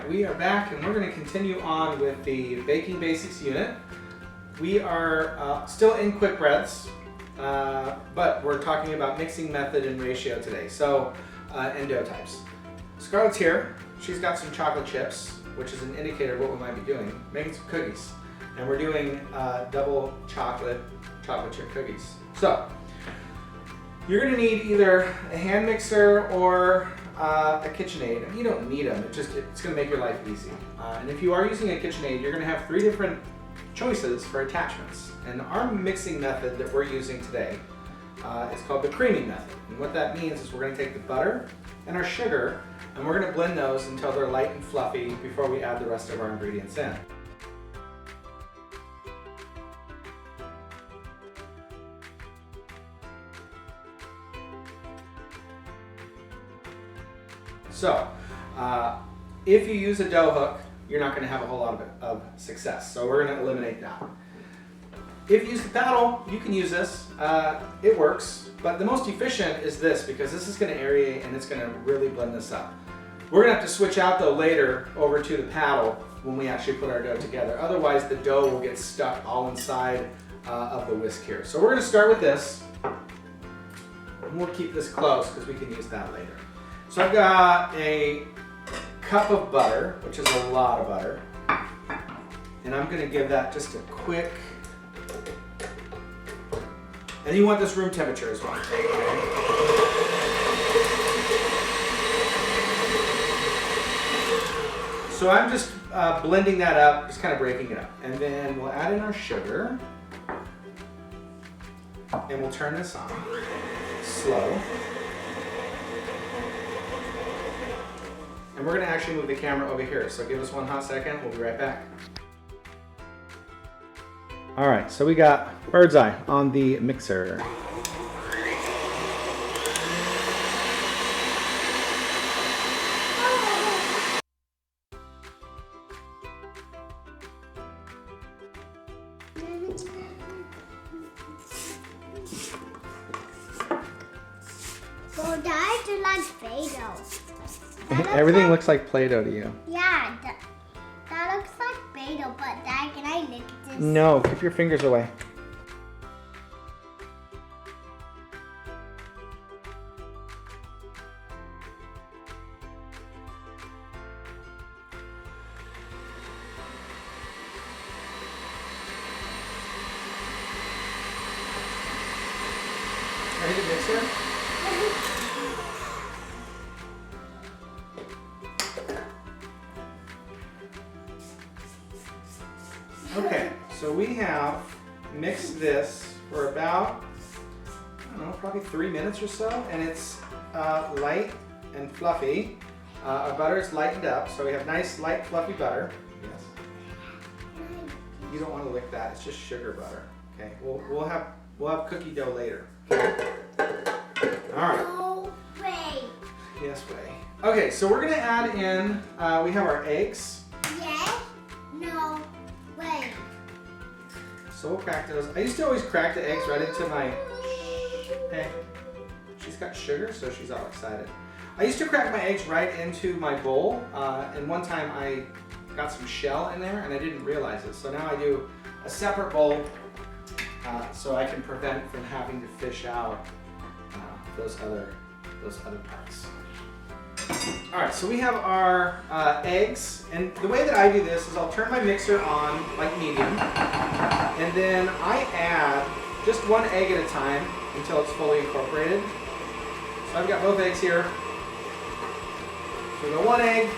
We are back and we're going to continue on with the Baking Basics unit. We are still in quick breads, but we're talking about mixing method and ratio today. So, and dough types. Scarlett's here. She's got some chocolate chips, which is an indicator of what we might be doing. Making some cookies. And we're doing double chocolate chip cookies. So, you're going to need either a hand mixer or a KitchenAid. You don't need them, it's going to make your life easy. And if you are using a KitchenAid, you're going to have 3 different choices for attachments. And our mixing method that we're using today is called the creaming method. And what that means is we're going to take the butter and our sugar and we're going to blend those until they're light and fluffy before we add the rest of our ingredients in. So, if you use a dough hook, you're not going to have a whole lot of success. So we're going to eliminate that. If you use the paddle, you can use this. It works, but the most efficient is this because this is going to aerate and it's going to really blend this up. We're going to have to switch out though later over to the paddle when we actually put our dough together. Otherwise, the dough will get stuck all inside of the whisk here. So we're going to start with this. And we'll keep this close because we can use that later. So I've got a cup of butter, which is a lot of butter. And I'm gonna give that just a quick, and you want this room temperature as well. So I'm just blending that up, just kind of breaking it up. And then we'll add in our sugar. And we'll turn this on, slow. And we're going to actually move the camera over here, so give us one hot second, we'll be right back. All right, so we got bird's eye on the mixer. Well, Dad, you like Play-Doh. Everything looks like Play-Doh to you. Yeah, that looks like Play-Doh, but Dad, can I lick this? No, keep your fingers away. Ready to mix here? Okay, so we have mixed this for about, I don't know, probably 3 minutes or so, and it's light and fluffy. Our butter is lightened up, so we have nice, light, fluffy butter. Yes. You don't want to lick that; it's just sugar butter. Okay, we'll have cookie dough later. Okay. All right. No way. Yes, way. Okay, so we're gonna add in. We have our eggs. Yes. No way. So we'll crack those. I used to always crack the eggs right into my. Hey, she's got sugar, so she's all excited. I used to crack my eggs right into my bowl, and one time I got some shell in there and I didn't realize it. So now I do a separate bowl so I can prevent from having to fish out those other parts. All right, so we have our eggs, and the way that I do this is I'll turn my mixer on like medium, and then I add just 1 egg at a time until it's fully incorporated. So I've got both eggs here. So we got 1 egg.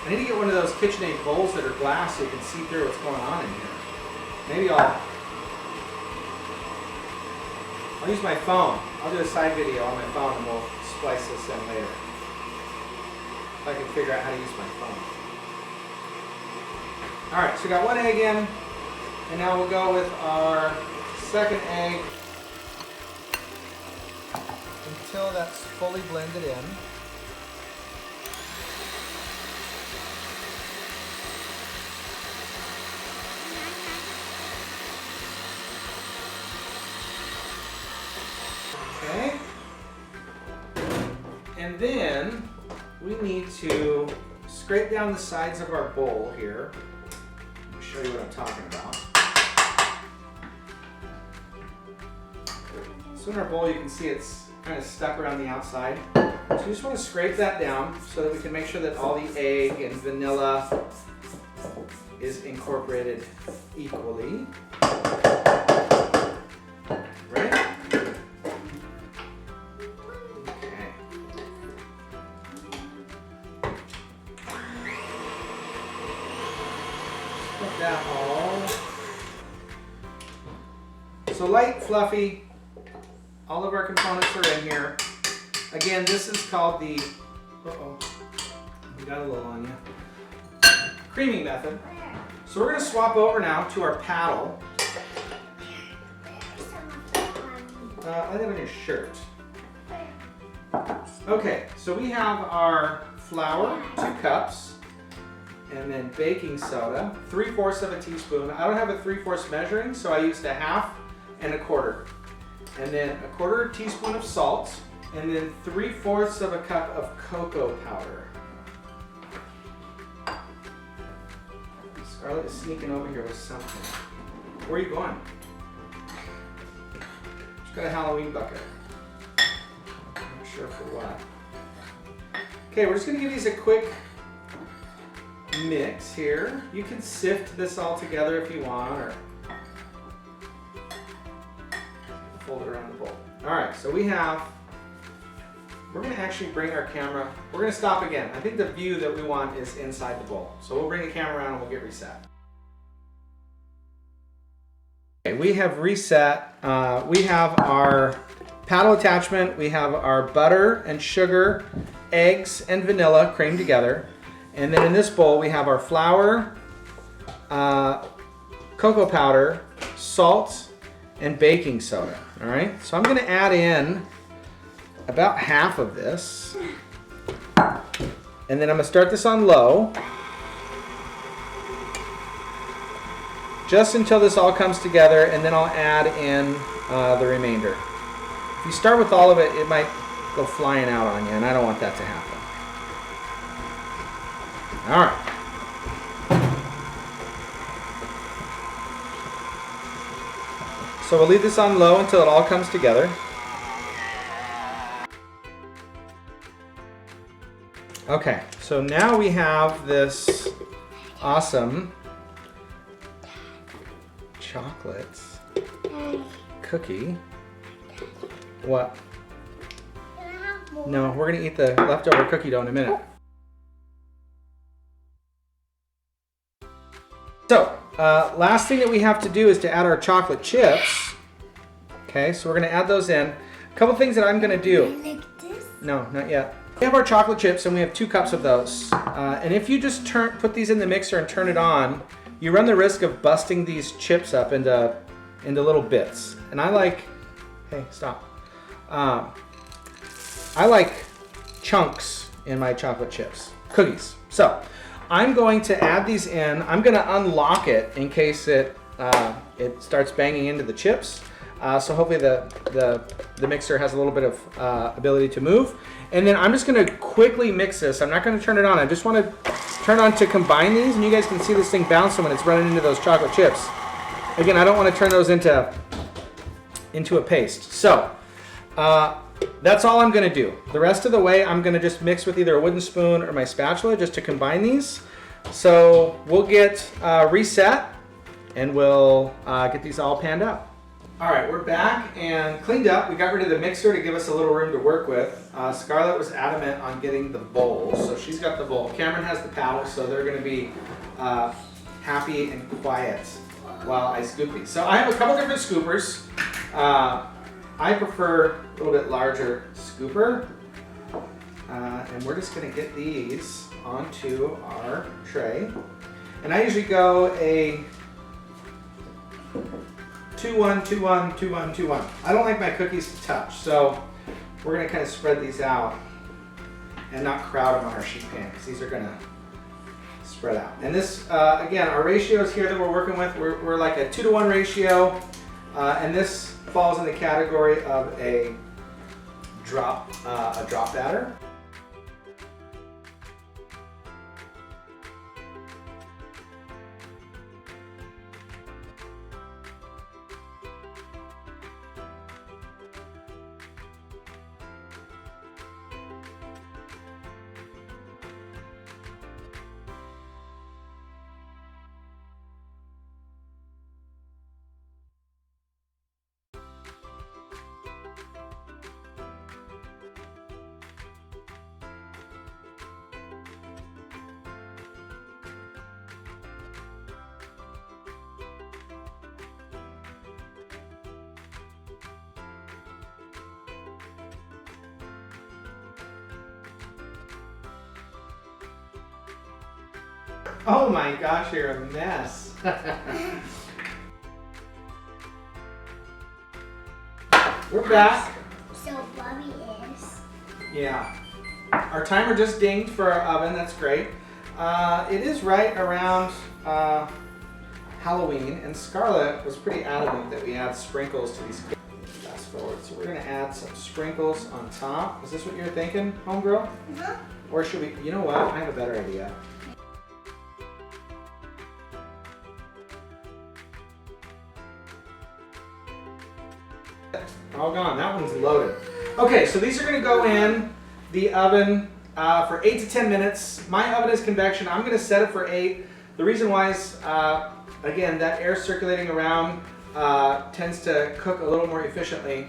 I need to get one of those KitchenAid bowls that are glass so you can see through what's going on in here. Maybe I'll use my phone. I'll do a side video on my phone and we'll splice this in later. If I can figure out how to use my phone. Alright, so we got 1 egg in, and now we'll go with our second egg until that's fully blended in. Okay. And then we need to scrape down the sides of our bowl here. Let me show you what I'm talking about. So in our bowl, you can see it's kind of stuck around the outside. So you just want to scrape that down so that we can make sure that all the egg and vanilla is incorporated equally. Right? Okay. Put that all. So light, fluffy. All of our components are in here. Again, this is called the, we got a little on you, creaming method. So we're going to swap over now to our paddle. I think on your shirt. Okay, so we have our flour, 2 cups, and then baking soda, 3/4 of a teaspoon. I don't have a 3/4 measuring, so I used a 1/2 and a 1/4. And then a 1/4 teaspoon of salt, and then 3/4 of a cup of cocoa powder. Scarlett is sneaking over here with something. Where are you going? She's got a Halloween bucket. Not sure for what. Okay, we're just gonna give these a quick mix here. You can sift this all together if you want, or fold it around the bowl. All right, so we're gonna actually bring our camera, we're gonna stop again. I think the view that we want is inside the bowl. So we'll bring the camera around and we'll get reset. Okay, we have reset. We have our paddle attachment, we have our butter and sugar, eggs and vanilla creamed together. And then in this bowl we have our flour, cocoa powder, salt, and baking soda. All right, so I'm going to add in about 1/2 of this, and then I'm going to start this on low, just until this all comes together, and then I'll add in the remainder. If you start with all of it, it might go flying out on you, and I don't want that to happen. All right. So we'll leave this on low until it all comes together. Okay, so now we have this awesome chocolate cookie. What? No, we're gonna eat the leftover cookie dough in a minute. So, last thing that we have to do is to add our chocolate chips. Okay, so we're gonna add those in. A couple things that I'm gonna do. Like this? No, not yet. We have our chocolate chips and we have 2 cups of those. And if you just put these in the mixer and turn it on, you run the risk of busting these chips up into little bits. And I like, hey, stop. I like chunks in my chocolate chips, cookies. So I'm going to add these in. I'm going to unlock it in case it starts banging into the chips. So hopefully the mixer has a little bit of ability to move. And then I'm just going to quickly mix this. I'm not going to turn it on. I just want to turn on to combine these, and you guys can see this thing bouncing when it's running into those chocolate chips. Again, I don't want to turn those into a paste. So that's all I'm going to do. The rest of the way, I'm going to just mix with either a wooden spoon or my spatula just to combine these. So we'll get reset, and we'll get these all panned out. All right, we're back and cleaned up. We got rid of the mixer to give us a little room to work with. Scarlett was adamant on getting the bowl, so she's got the bowl. Cameron has the paddle, so they're going to be happy and quiet while I scoop these. So I have a couple different scoopers. I prefer a little bit larger scooper, and we're just going to get these onto our tray. And I usually go a 2-1, 2-1, 2-1, 2-1. I don't like my cookies to touch, so we're going to kind of spread these out and not crowd them on our sheet pan, because these are going to spread out. And this, again, our ratios here that we're working with, we're like a 2-to-1 ratio, and this falls in the category of a drop batter. Oh my gosh, you're a mess. We're back. So Bobby is. Yeah. Our timer just dinged for our oven. That's great. It is right around Halloween, and Scarlett was pretty adamant that we add sprinkles to these cookies. Fast forward. So we're going to add some sprinkles on top. Is this what you're thinking, homegirl? Uh-huh. Or should we, you know what? I have a better idea. All gone. That one's loaded. Okay, so these are going to go in the oven for 8 to 10 minutes. My oven is convection. I'm going to set it for 8. The reason why is, again, that air circulating around tends to cook a little more efficiently.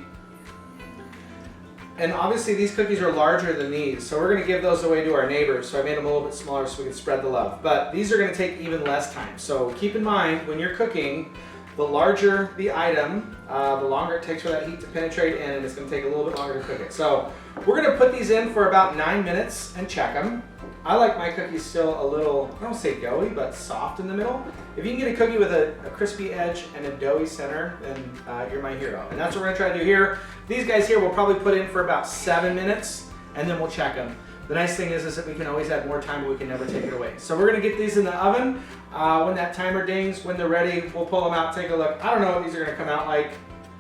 And obviously these cookies are larger than these, so we're going to give those away to our neighbors. So I made them a little bit smaller so we can spread the love. But these are going to take even less time. So keep in mind, when you're cooking, the larger the item, the longer it takes for that heat to penetrate in, and it's going to take a little bit longer to cook it. So we're going to put these in for about 9 minutes and check them. I like my cookies still a little, I don't say doughy, but soft in the middle. If you can get a cookie with a crispy edge and a doughy center, then you're my hero. And that's what we're going to try to do here. These guys here we'll probably put in for about 7 minutes, and then we'll check them. The nice thing is that we can always add more time, but we can never take it away. So we're going to get these in the oven. When that timer dings, when they're ready, we'll pull them out, take a look. I don't know what these are going to come out like.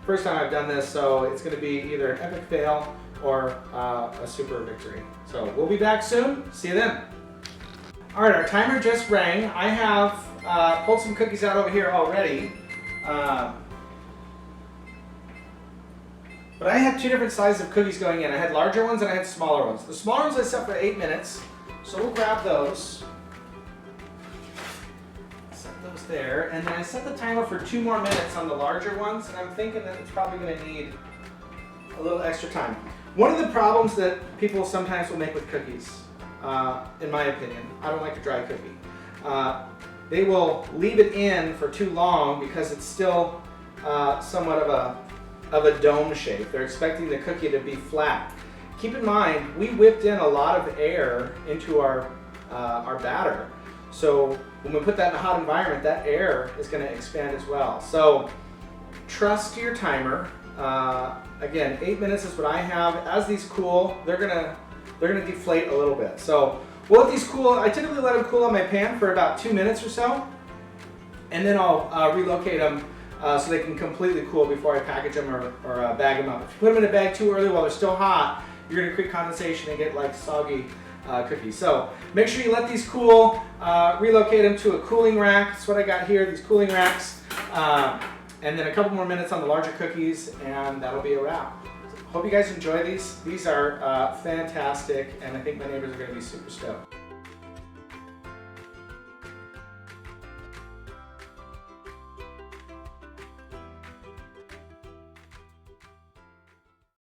First time I've done this, so it's going to be either an epic fail or a super victory. So we'll be back soon. See you then. All right, our timer just rang. I have pulled some cookies out over here already. But I had 2 different sizes of cookies going in. I had larger ones and I had smaller ones. The smaller ones I set for 8 minutes, so we'll grab those. Set those there, and then I set the timer for 2 more minutes on the larger ones, and I'm thinking that it's probably going to need a little extra time. One of the problems that people sometimes will make with cookies, in my opinion, I don't like a dry cookie. They will leave it in for too long because it's still somewhat of a dome shape. They're expecting the cookie to be flat. Keep in mind, we whipped in a lot of air into our batter. So when we put that in a hot environment, that air is going to expand as well. So trust your timer. Again, 8 minutes is what I have. As these cool, they're gonna deflate a little bit. So we'll let these cool. I typically let them cool on my pan for about 2 minutes or so, and then I'll relocate them so they can completely cool before I package them or bag them up. If you put them in a bag too early while they're still hot, you're gonna create condensation and get like soggy cookies. So make sure you let these cool, relocate them to a cooling rack. That's what I got here, these cooling racks. And then a couple more minutes on the larger cookies, and that'll be a wrap. Hope you guys enjoy these. These are fantastic, and I think my neighbors are gonna be super stoked.